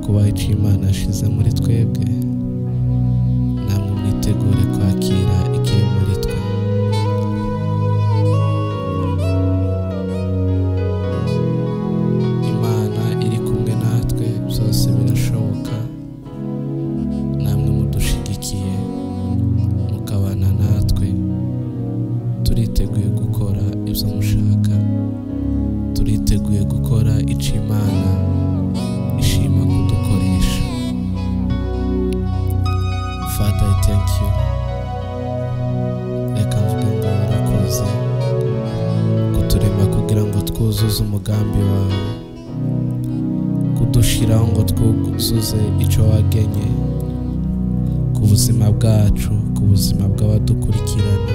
kubaha icyo Imana yashize muri twebwe, namwe mwitegure kwakira ikiri muri twe. Imana iri kumwe natwe, byose birashoboka. Namwe mudushigikiye mukabana natwe, turiteguye gukora ibyo mushaka, turiteguye gukora icyo Imana ishima kudukoresha. Father, I thank you. Reka mvuga ngo warakoze kuturema kugira ngo twuzuze umugambi wawe, kudushiraho ngo twuzuze icyo wagenye ku buzima bwacu, ku buzima bw'abadukurikirana,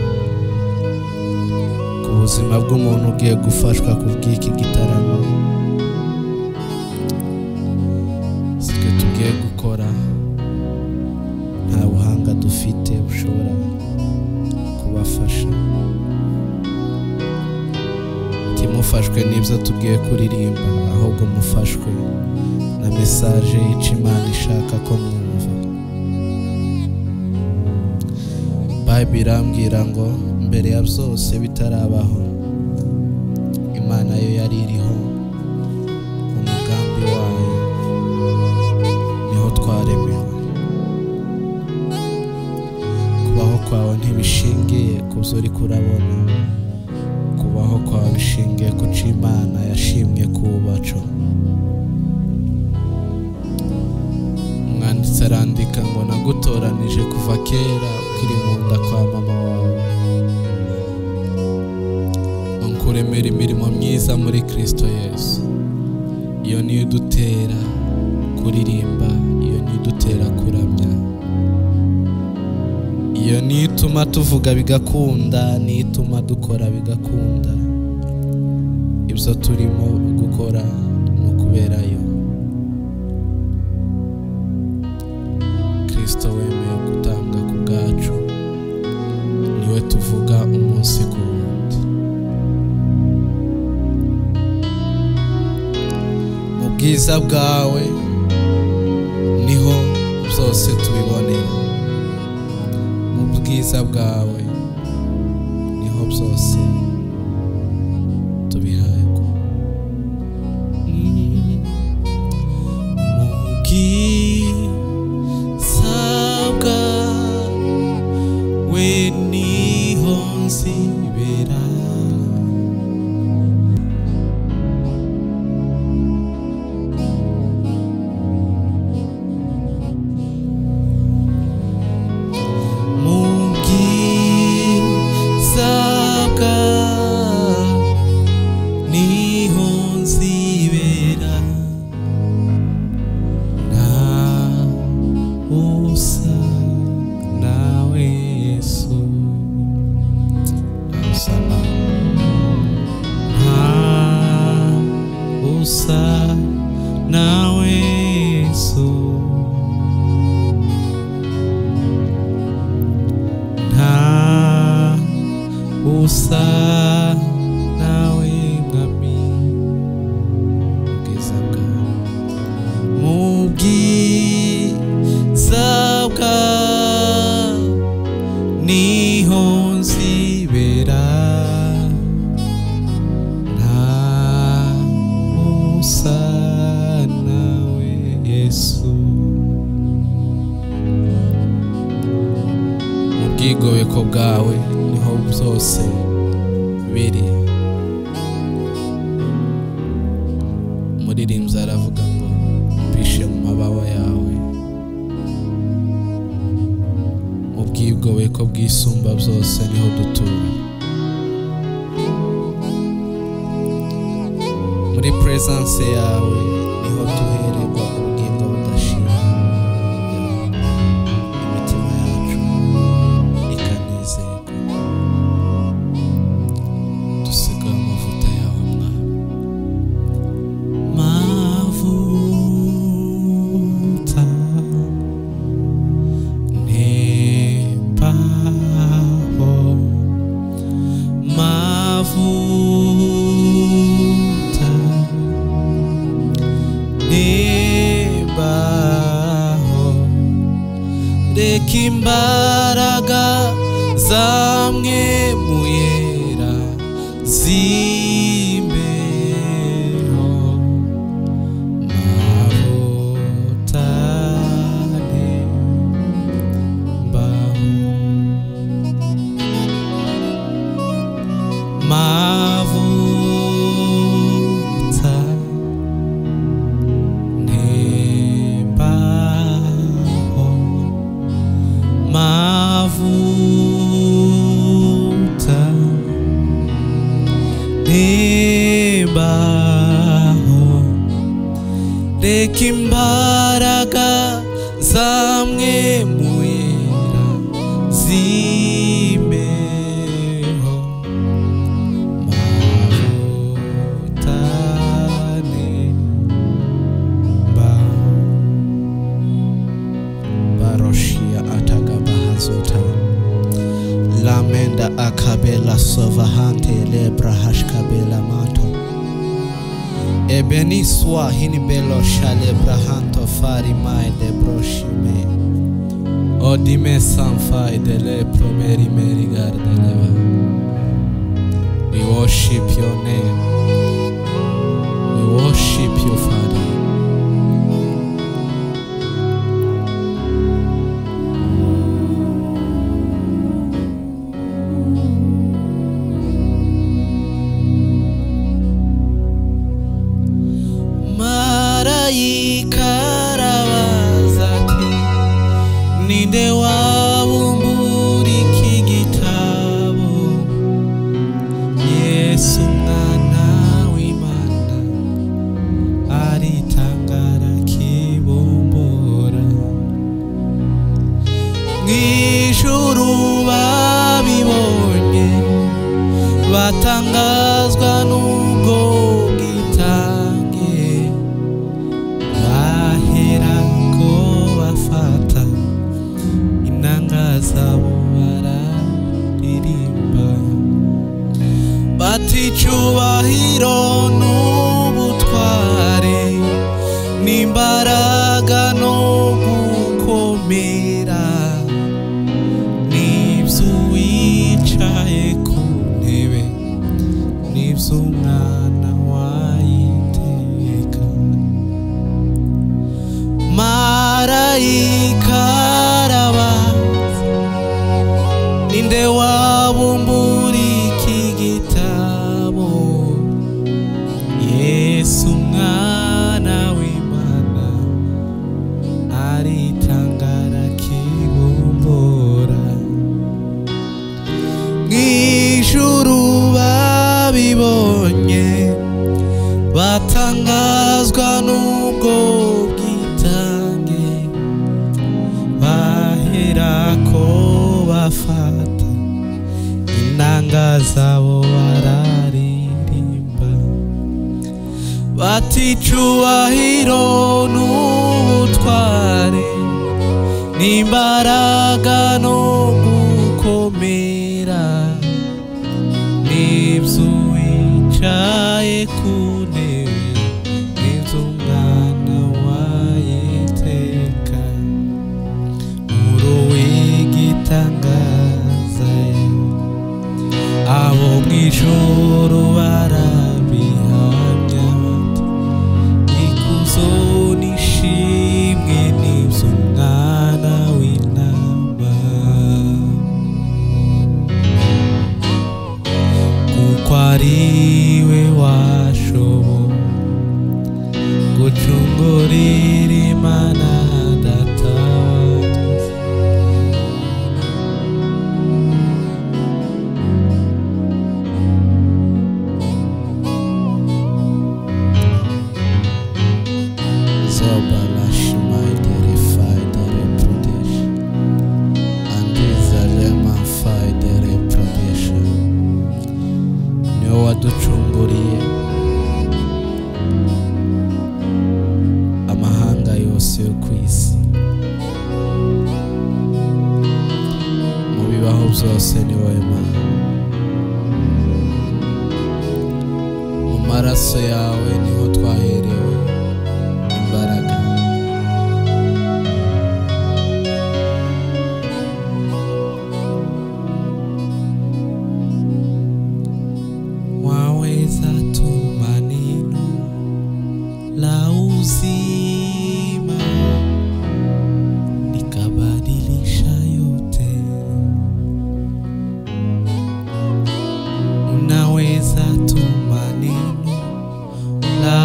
ku buzima bw'umuntu ugiye gufashwa ku bw'iki gitaramo. Sitwe tugiye gukora, nta buhanga dufite bushobora kubafasha. Timufashwe n'ibyo tugiye kuririmba, ahubwo mufashwe na mesaje y'icyo Imana ishaka ko mwumva. Bible irambwira ngo mbere ya byose bitarabaho, Imana yo yari iriho, umugambi wayo niho twaremewe. Kubaho kwawe ntibishingiye ku byo uri kurabona, kubaho kwawe bishingiye ku cyo Imana yashimye kubaco. Umwanditsi arandika ngo nagutoranije kuva kera ukiri mu nda kwa mama wawe, nkuremera imirimo myiza muri Kristo Yesu. Iyo niyo idutera kuririmba, iyo niyo idutera kuramya, iyo niyo ituma tuvuga bigakunda, niyo ituma dukora bigakunda. Ibyo turimo gukora ni ukubera yo. Kristo wemeye gutanga ku bwacu, niwe tuvuga umunsi ku wundi. Mu bwiza bwawe niho byose tubibonera, mu bwiza bwawe niho byose tubihabwa. Mu bwiza bwawe niho nzibera, nawe Yesu, nta usa nawe mwami. Ubwiza bwawe, mu bwiza bwawe niho nzibera, nawe Yesu. Mu bwigobeko bwawe niho byose biri. Umuririmbyi aravuga ngo mpishe mu mababa yawe. Mu bwigobeko bw'isumba byose niho dutuye. Muri presence yawe niho duhererwa ubugingo budashira, imitima yacu ikanezerwa. Dusiga amavuta yawe mwami, mavuta nempaho, mavuta neba reka imbaraga zamwemuyera zimbeho mavutane mbaho reka imbaraga zamwemuyera zimbeho mavutane mbaho baroshia atagabahazota lamenda akabela sovahante lebra hashkabela manto ebeni swa hini belo shale brahanto fari mai de broshime odime sanfai de le promeri meri gardeleva. We worship your name, we worship you, Father. Ikarabazati ninde wabumbura iki gitabo Yesu mwana w'Imana aritangara kibumbura mw'ijuru babibonye batangazwa n'ubwo bwitange bafata inanga zabo bararirimba bati icyubahiro n'ubutware n'imbaraga no gukomera n'iby'uwicaye ku ntebe n'iby'umwana wayiteka marayika arabaza ninde wabumbura iki gitabo Yesu mwana w'Imana aritangara kibumbura mw'ijuru babibonye batangazwa n'ubwo baherako bafata inanga zabo bararirimba bati icyubahiro n'ubutware n'imbaraga no gukomera n'iby'uwicaye ku ntebe n'iby'umwana wayiteka uruwigitangaza abo mw'ijuru barabihamya bati ikuzo n'ishimwe n'iby'umwana w'intama kuko ari we washoboye gucungurira Imana data waducunguriye amahanga yose yo ku isi mu bibaho byose ni wowe Mana mu maraso yawe niho twaherewe imbaraga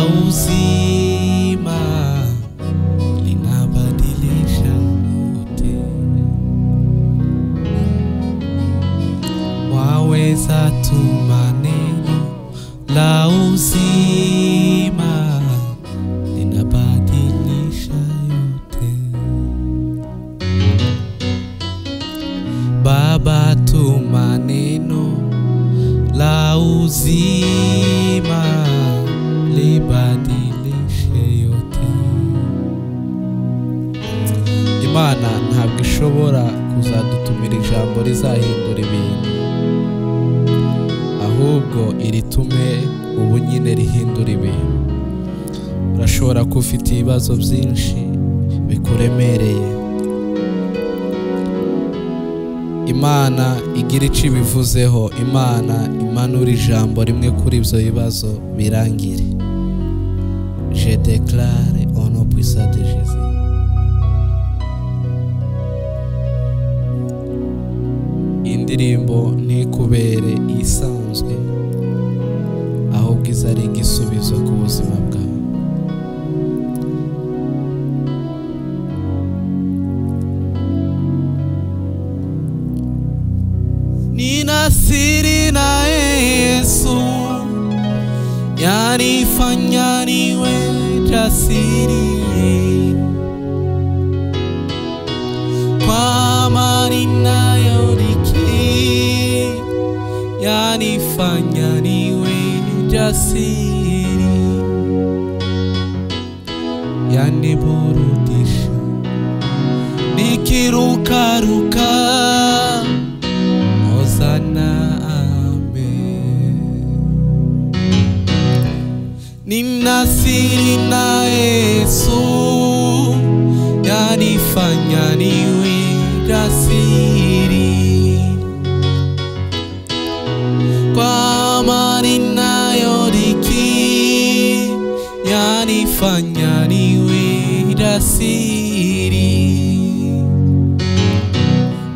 la uzima linabadilisha yote. Waweza tuma neno la uzima linabadilisha yote. Baba, tuma neno la uzima libadilishe yote. Imana ntabwo ishobora kuzadutumira ijambo rizahindura ibintu, ahubwo iritume ubu nyine rihindura ibintu. Urashobora kuba ufite ibibazo byinshi bikuremereye, Imana igira icyo ibivuzeho. Imana imanura ijambo rimwe kuri ibyo bibazo birangire. Je déclare au nom puissant de Jésus. Indirimbo ntikubere isanzwe, ahubwo iza ari igisubizo ku buzima bwawe. Nina siri na Yesu yanifanya niwe jasiri, kwa amani nayodiki yanifanya niwe jasiri, yaniburudisha nikirukaruka. Nina siri na Yesu yanifanya niwe jasiri, kwa amani nayodiki yanifanya niwe jasiri,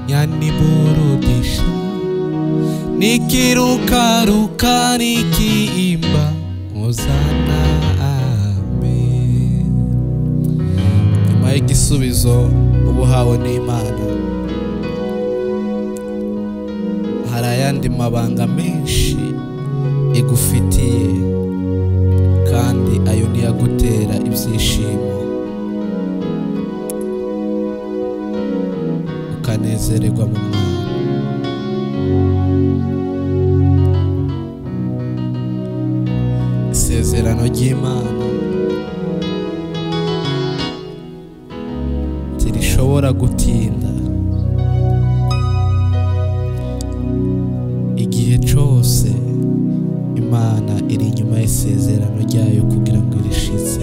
yaniburudisha nikirukaruka nikiimba Hosana, amen. Nyuma y'igisubizo ubuhawe n'Imana, hari ayandi mabanga menshi igufitiye, kandi ayo niyo agutera ibyishimo ukanezererwa mu Mwami. Isezerano ry'Imana ntirishobora gutinda. Igihe cyose Imana iri inyuma y'isezerano ryayo kugira ngo irishitse.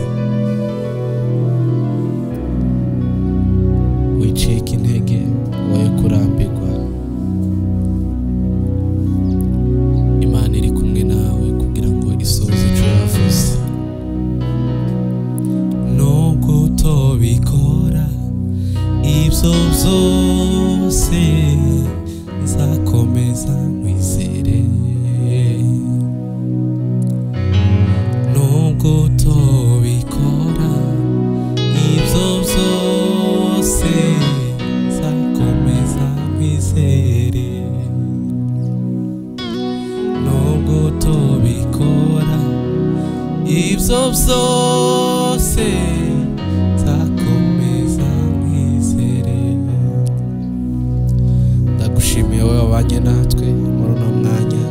Wicika intege, woye kurambirwa. Imana iri kumwe nawe kugira ngo isohoze icyo yavuze. Nubwo utobikora ibyo byose, nzakomeza nkwizere. Nubwo utobikora ibyo byose, nzakomeza nkwizere. Nubwo utobikora ibyo byose, nzakomeza nkwizere. Ndagushimiye wowe wabanye natwe muri uno mwanya.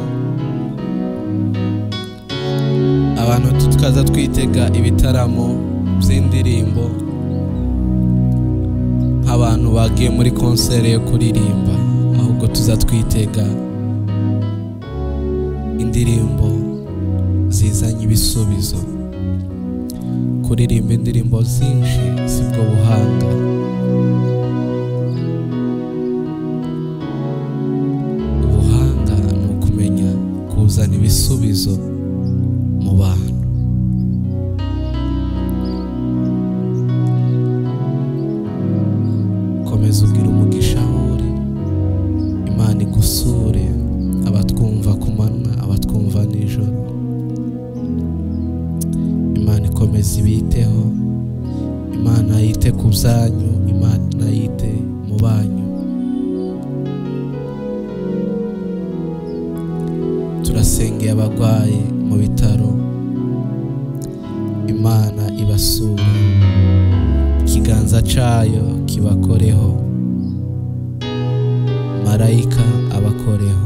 Abantu tukaza twitega ibitaramo by'indirimbo nk'abantu bagiye muri konsere yo kuririmba, ahubwo tuza twitega indirimbo zizanye ibisubizo. Kuririmba indirimbo zinshi sibwo buhanga. Ubuhanga ni ukumenya kuzana ibisubizo mu bantu. Komeza ubwira umugisha uri, Imana igusure, abatwumva ku manywa, abatwumva nijoro. Imana ikomeze ibiteho, Imana yite ku byanyu, Imana yite mu banyu. Turasengeye abarwayi mu bitaro, Imana ibasure, ikiganza cyayo kibakoreho, marayika abakoreho.